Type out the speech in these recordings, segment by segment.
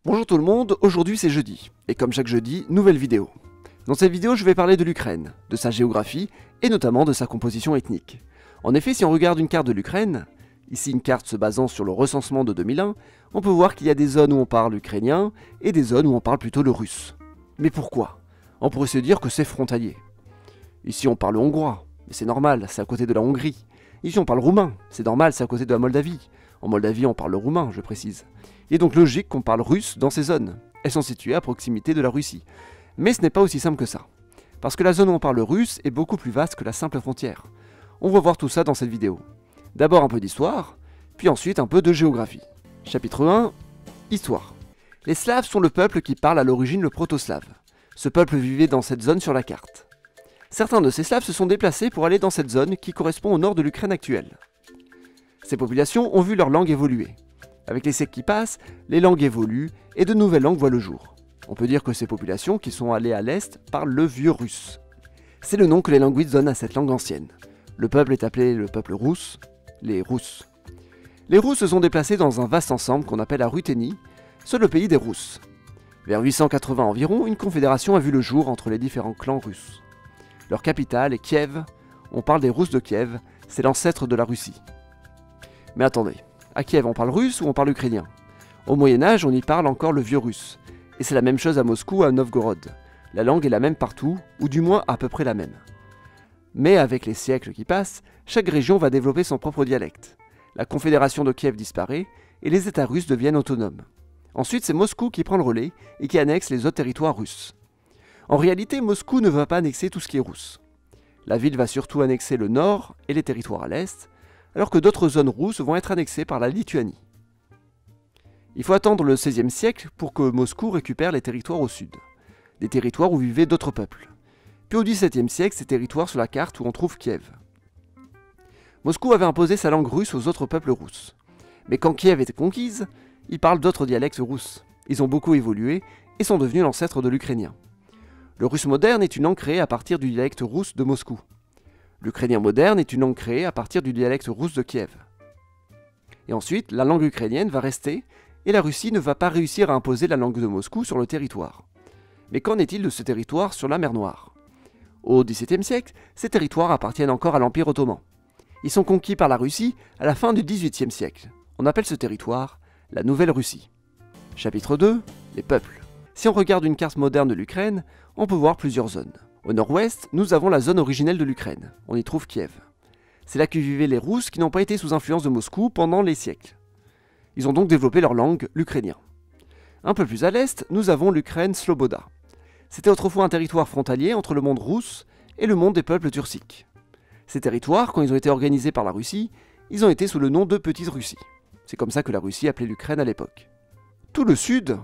Bonjour tout le monde, aujourd'hui c'est jeudi, et comme chaque jeudi, nouvelle vidéo. Dans cette vidéo, je vais parler de l'Ukraine, de sa géographie, et notamment de sa composition ethnique. En effet, si on regarde une carte de l'Ukraine, ici une carte se basant sur le recensement de 2001, on peut voir qu'il y a des zones où on parle ukrainien, et des zones où on parle plutôt le russe. Mais pourquoi? On pourrait se dire que c'est frontalier. Ici on parle hongrois, mais c'est normal, c'est à côté de la Hongrie. Ici on parle roumain, c'est normal, c'est à côté de la Moldavie. En Moldavie on parle le roumain, je précise. Il est donc logique qu'on parle russe dans ces zones. Elles sont situées à proximité de la Russie. Mais ce n'est pas aussi simple que ça. Parce que la zone où on parle russe est beaucoup plus vaste que la simple frontière. On va voir tout ça dans cette vidéo. D'abord un peu d'histoire, puis ensuite un peu de géographie. Chapitre 1, Histoire. Les Slaves sont le peuple qui parle à l'origine le proto-slave. Ce peuple vivait dans cette zone sur la carte. Certains de ces Slaves se sont déplacés pour aller dans cette zone qui correspond au nord de l'Ukraine actuelle. Ces populations ont vu leur langue évoluer. Avec les siècles qui passent, les langues évoluent et de nouvelles langues voient le jour. On peut dire que ces populations qui sont allées à l'est parlent le vieux russe. C'est le nom que les linguistes donnent à cette langue ancienne. Le peuple est appelé le peuple rousse, les Rousses. Les Rousses se sont déplacés dans un vaste ensemble qu'on appelle la Ruthénie, sur le pays des Rousses. Vers 880 environ, une confédération a vu le jour entre les différents clans russes. Leur capitale est Kiev, on parle des Rousses de Kiev, c'est l'ancêtre de la Russie. Mais attendez, à Kiev on parle russe ou on parle ukrainien? Au Moyen-Âge, on y parle encore le vieux russe. Et c'est la même chose à Moscou ou à Novgorod. La langue est la même partout, ou du moins à peu près la même. Mais avec les siècles qui passent, chaque région va développer son propre dialecte. La confédération de Kiev disparaît, et les États russes deviennent autonomes. Ensuite, c'est Moscou qui prend le relais et qui annexe les autres territoires russes. En réalité, Moscou ne va pas annexer tout ce qui est russe. La ville va surtout annexer le nord et les territoires à l'est, alors que d'autres zones russes vont être annexées par la Lituanie. Il faut attendre le XVIe siècle pour que Moscou récupère les territoires au sud, des territoires où vivaient d'autres peuples. Puis au XVIIe siècle, ces territoires sur la carte où on trouve Kiev. Moscou avait imposé sa langue russe aux autres peuples russes. Mais quand Kiev était conquise, ils parlent d'autres dialectes russes. Ils ont beaucoup évolué et sont devenus l'ancêtre de l'ukrainien. Le russe moderne est une langue créée à partir du dialecte russe de Moscou. L'ukrainien moderne est une langue créée à partir du dialecte russe de Kiev. Et ensuite, la langue ukrainienne va rester, et la Russie ne va pas réussir à imposer la langue de Moscou sur le territoire. Mais qu'en est-il de ce territoire sur la mer Noire? Au XVIIe siècle, ces territoires appartiennent encore à l'Empire ottoman. Ils sont conquis par la Russie à la fin du XVIIIe siècle. On appelle ce territoire la Nouvelle Russie. Chapitre 2, les peuples. Si on regarde une carte moderne de l'Ukraine, on peut voir plusieurs zones. Au nord-ouest, nous avons la zone originelle de l'Ukraine. On y trouve Kiev. C'est là que vivaient les Rousses qui n'ont pas été sous influence de Moscou pendant les siècles. Ils ont donc développé leur langue, l'ukrainien. Un peu plus à l'est, nous avons l'Ukraine Sloboda. C'était autrefois un territoire frontalier entre le monde russe et le monde des peuples turciques. Ces territoires, quand ils ont été organisés par la Russie, ils ont été sous le nom de Petite Russie. C'est comme ça que la Russie appelait l'Ukraine à l'époque. Tout le sud,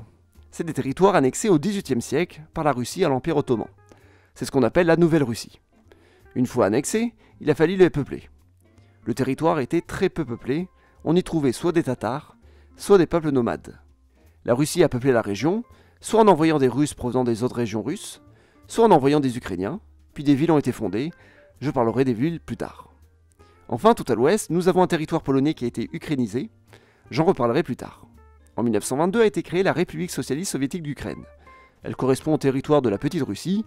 c'est des territoires annexés au XVIIIe siècle par la Russie à l'Empire ottoman. C'est ce qu'on appelle la Nouvelle Russie. Une fois annexé, il a fallu les peupler. Le territoire était très peu peuplé, on y trouvait soit des Tatars, soit des peuples nomades. La Russie a peuplé la région, soit en envoyant des Russes provenant des autres régions russes, soit en envoyant des Ukrainiens, puis des villes ont été fondées, je parlerai des villes plus tard. Enfin, tout à l'ouest, nous avons un territoire polonais qui a été ukrainisé, j'en reparlerai plus tard. En 1922 a été créée la République socialiste soviétique d'Ukraine. Elle correspond au territoire de la Petite Russie,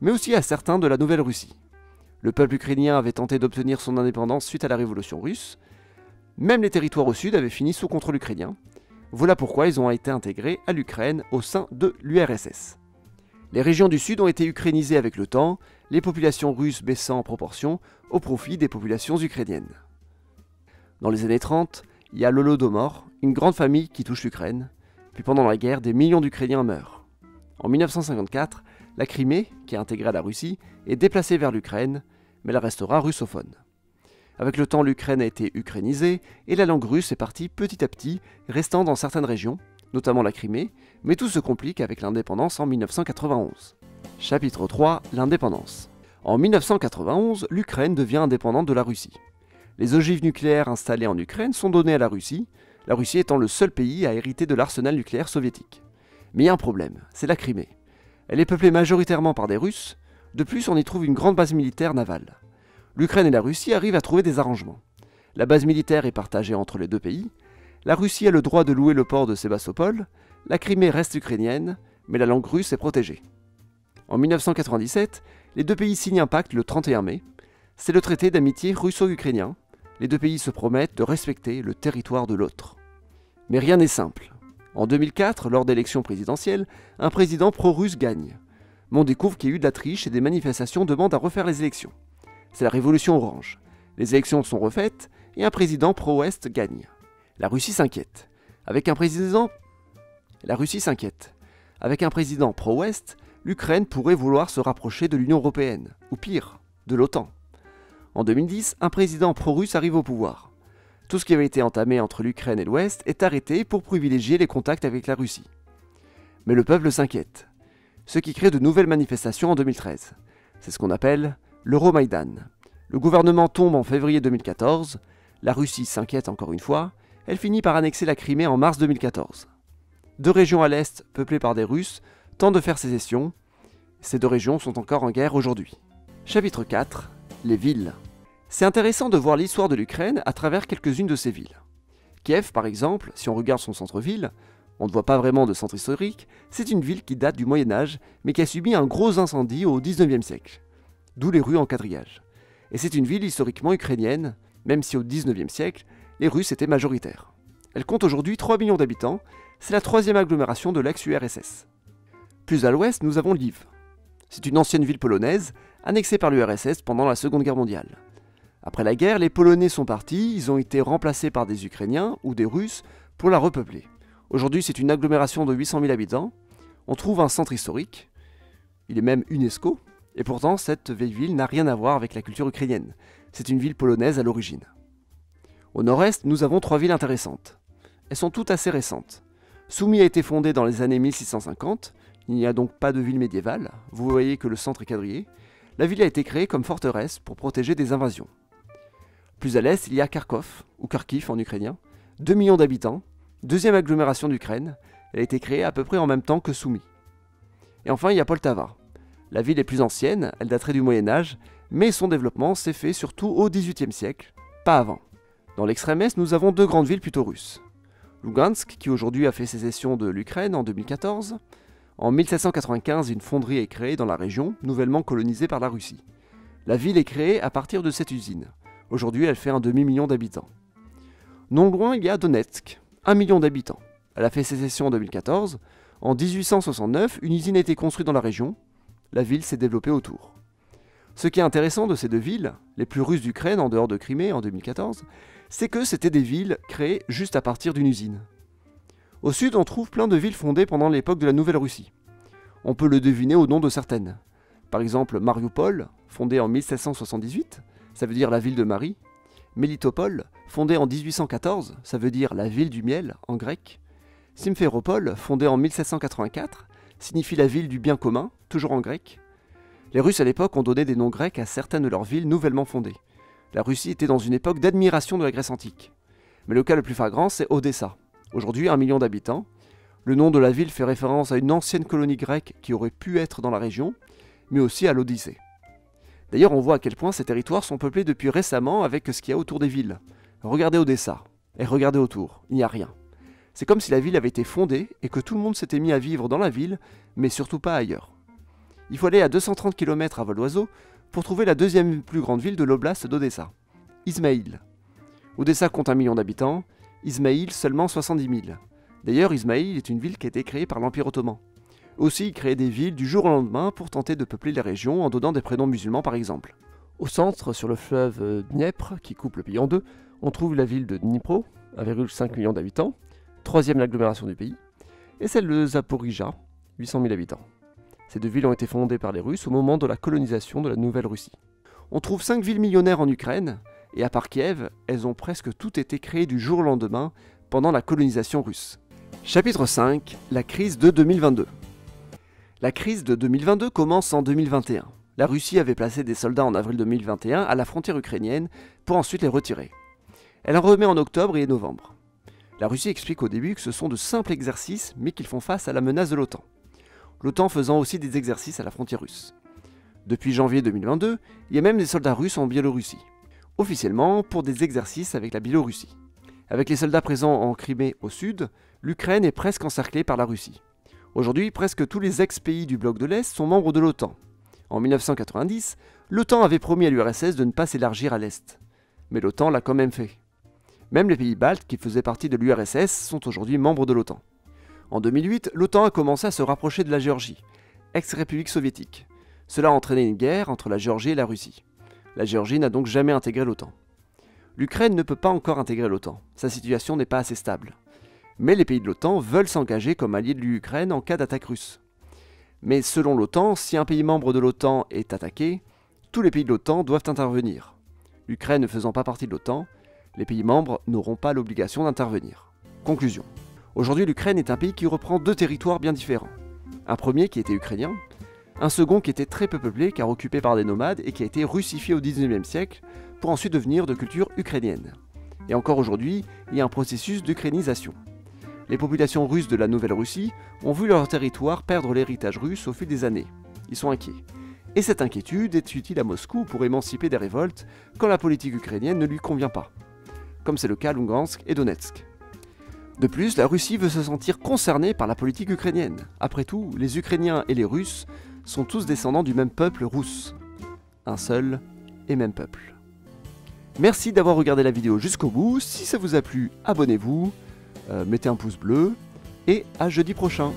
mais aussi à certains de la Nouvelle Russie. Le peuple ukrainien avait tenté d'obtenir son indépendance suite à la révolution russe. Même les territoires au sud avaient fini sous contrôle ukrainien. Voilà pourquoi ils ont été intégrés à l'Ukraine au sein de l'URSS. Les régions du sud ont été ukrainisées avec le temps, les populations russes baissant en proportion au profit des populations ukrainiennes. Dans les années 30, il y a l'Holodomor, une grande famille qui touche l'Ukraine, puis pendant la guerre, des millions d'Ukrainiens meurent. En 1954, la Crimée, qui est intégrée à la Russie, est déplacée vers l'Ukraine, mais elle restera russophone. Avec le temps, l'Ukraine a été ukrainisée et la langue russe est partie petit à petit, restant dans certaines régions, notamment la Crimée, mais tout se complique avec l'indépendance en 1991. Chapitre 3, l'indépendance. En 1991, l'Ukraine devient indépendante de la Russie. Les ogives nucléaires installées en Ukraine sont données à la Russie étant le seul pays à hériter de l'arsenal nucléaire soviétique. Mais il y a un problème, c'est la Crimée. Elle est peuplée majoritairement par des Russes, de plus on y trouve une grande base militaire navale. L'Ukraine et la Russie arrivent à trouver des arrangements. La base militaire est partagée entre les deux pays, la Russie a le droit de louer le port de Sébastopol, la Crimée reste ukrainienne, mais la langue russe est protégée. En 1997, les deux pays signent un pacte le 31 mai. C'est le traité d'amitié russo-ukrainien. Les deux pays se promettent de respecter le territoire de l'autre. Mais rien n'est simple. En 2004, lors d'élections présidentielles, un président pro-russe gagne. Mais on découvre qu'il y a eu de la triche et des manifestations demandent à refaire les élections. C'est la révolution orange. Les élections sont refaites et un président pro-ouest gagne. La Russie s'inquiète. Avec un président pro-ouest, l'Ukraine pourrait vouloir se rapprocher de l'Union européenne, ou pire, de l'OTAN. En 2010, un président pro-russe arrive au pouvoir. Tout ce qui avait été entamé entre l'Ukraine et l'Ouest est arrêté pour privilégier les contacts avec la Russie. Mais le peuple s'inquiète, ce qui crée de nouvelles manifestations en 2013. C'est ce qu'on appelle l'Euromaïdan. Le gouvernement tombe en février 2014, la Russie s'inquiète encore une fois, elle finit par annexer la Crimée en mars 2014. Deux régions à l'est, peuplées par des Russes, tentent de faire sécession. Ces deux régions sont encore en guerre aujourd'hui. Chapitre 4. Les villes. C'est intéressant de voir l'histoire de l'Ukraine à travers quelques-unes de ces villes. Kiev, par exemple, si on regarde son centre-ville, on ne voit pas vraiment de centre historique, c'est une ville qui date du Moyen-Âge, mais qui a subi un gros incendie au XIXe siècle. D'où les rues en quadrillage. Et c'est une ville historiquement ukrainienne, même si au XIXe siècle, les Russes étaient majoritaires. Elle compte aujourd'hui 3 millions d'habitants, c'est la troisième agglomération de l'ex-URSS. Plus à l'ouest, nous avons Lviv. C'est une ancienne ville polonaise, annexée par l'URSS pendant la Seconde Guerre mondiale. Après la guerre, les Polonais sont partis, ils ont été remplacés par des Ukrainiens ou des Russes pour la repeupler. Aujourd'hui, c'est une agglomération de 800 000 habitants. On trouve un centre historique, il est même UNESCO, et pourtant cette vieille ville n'a rien à voir avec la culture ukrainienne. C'est une ville polonaise à l'origine. Au nord-est, nous avons 3 villes intéressantes. Elles sont toutes assez récentes. Soumy a été fondée dans les années 1650, il n'y a donc pas de ville médiévale, vous voyez que le centre est quadrillé. La ville a été créée comme forteresse pour protéger des invasions. Plus à l'est, il y a Kharkov, ou Kharkiv en ukrainien, 2 millions d'habitants, deuxième agglomération d'Ukraine, elle a été créée à peu près en même temps que Soumy. Et enfin, il y a Poltava. La ville est plus ancienne, elle daterait du Moyen-Âge, mais son développement s'est fait surtout au XVIIIe siècle, pas avant. Dans l'extrême est, nous avons 2 grandes villes plutôt russes. Lugansk, qui aujourd'hui a fait sécession de l'Ukraine en 2014. En 1795, une fonderie est créée dans la région, nouvellement colonisée par la Russie. La ville est créée à partir de cette usine. Aujourd'hui, elle fait un demi-million d'habitants. Non loin, il y a Donetsk, 1 million d'habitants. Elle a fait sécession en 2014. En 1869, une usine a été construite dans la région. La ville s'est développée autour. Ce qui est intéressant de ces deux villes, les plus russes d'Ukraine en dehors de Crimée en 2014, c'est que c'était des villes créées juste à partir d'une usine. Au sud, on trouve plein de villes fondées pendant l'époque de la Nouvelle-Russie. On peut le deviner au nom de certaines. Par exemple, Mariupol, fondée en 1778, ça veut dire la ville de Marie. Melitopol, fondée en 1814, ça veut dire la ville du miel en grec. Simferopol, fondée en 1784, signifie la ville du bien commun, toujours en grec. Les Russes à l'époque ont donné des noms grecs à certaines de leurs villes nouvellement fondées. La Russie était dans une époque d'admiration de la Grèce antique. Mais le cas le plus flagrant, c'est Odessa. Aujourd'hui, 1 million d'habitants. Le nom de la ville fait référence à une ancienne colonie grecque qui aurait pu être dans la région, mais aussi à l'Odyssée. D'ailleurs, on voit à quel point ces territoires sont peuplés depuis récemment avec ce qu'il y a autour des villes. Regardez Odessa, et regardez autour, il n'y a rien. C'est comme si la ville avait été fondée et que tout le monde s'était mis à vivre dans la ville, mais surtout pas ailleurs. Il faut aller à 230 km à vol d'oiseau pour trouver la deuxième plus grande ville de l'oblast d'Odessa, Izmaïl. Odessa compte 1 million d'habitants, Izmaïl seulement 70 000. D'ailleurs, Izmaïl est une ville qui a été créée par l'Empire ottoman. Aussi, ils créaient des villes du jour au lendemain pour tenter de peupler les régions en donnant des prénoms musulmans par exemple. Au centre, sur le fleuve Dniepr, qui coupe le pays en deux, on trouve la ville de Dnipro, 1,5 million d'habitants, troisième agglomération du pays, et celle de Zaporizhzhia, 800 000 habitants. Ces deux villes ont été fondées par les Russes au moment de la colonisation de la Nouvelle-Russie. On trouve 5 villes millionnaires en Ukraine, et à part Kiev, elles ont presque toutes été créées du jour au lendemain pendant la colonisation russe. Chapitre 5. La crise de 2022. La crise de 2022 commence en 2021. La Russie avait placé des soldats en avril 2021 à la frontière ukrainienne pour ensuite les retirer. Elle en remet en octobre et novembre. La Russie explique au début que ce sont de simples exercices mais qu'ils font face à la menace de l'OTAN. L'OTAN faisant aussi des exercices à la frontière russe. Depuis janvier 2022, il y a même des soldats russes en Biélorussie. Officiellement pour des exercices avec la Biélorussie. Avec les soldats présents en Crimée au sud, l'Ukraine est presque encerclée par la Russie. Aujourd'hui, presque tous les ex-pays du bloc de l'Est sont membres de l'OTAN. En 1990, l'OTAN avait promis à l'URSS de ne pas s'élargir à l'Est. Mais l'OTAN l'a quand même fait. Même les pays baltes, qui faisaient partie de l'URSS, sont aujourd'hui membres de l'OTAN. En 2008, l'OTAN a commencé à se rapprocher de la Géorgie, ex-république soviétique. Cela a entraîné une guerre entre la Géorgie et la Russie. La Géorgie n'a donc jamais intégré l'OTAN. L'Ukraine ne peut pas encore intégrer l'OTAN, sa situation n'est pas assez stable. Mais les pays de l'OTAN veulent s'engager comme alliés de l'Ukraine en cas d'attaque russe. Mais selon l'OTAN, si un pays membre de l'OTAN est attaqué, tous les pays de l'OTAN doivent intervenir. L'Ukraine ne faisant pas partie de l'OTAN, les pays membres n'auront pas l'obligation d'intervenir. Conclusion. Aujourd'hui, l'Ukraine est un pays qui reprend deux territoires bien différents. Un premier qui était ukrainien, un second qui était très peu peuplé car occupé par des nomades et qui a été russifié au XIXe siècle pour ensuite devenir de culture ukrainienne. Et encore aujourd'hui, il y a un processus d'ukrainisation. Les populations russes de la Nouvelle-Russie ont vu leur territoire perdre l'héritage russe au fil des années. Ils sont inquiets. Et cette inquiétude est utile à Moscou pour émanciper des révoltes quand la politique ukrainienne ne lui convient pas, comme c'est le cas à Lugansk et Donetsk. De plus, la Russie veut se sentir concernée par la politique ukrainienne. Après tout, les Ukrainiens et les Russes sont tous descendants du même peuple russe. Un seul et même peuple. Merci d'avoir regardé la vidéo jusqu'au bout. Si ça vous a plu, abonnez-vous, mettez un pouce bleu et à jeudi prochain.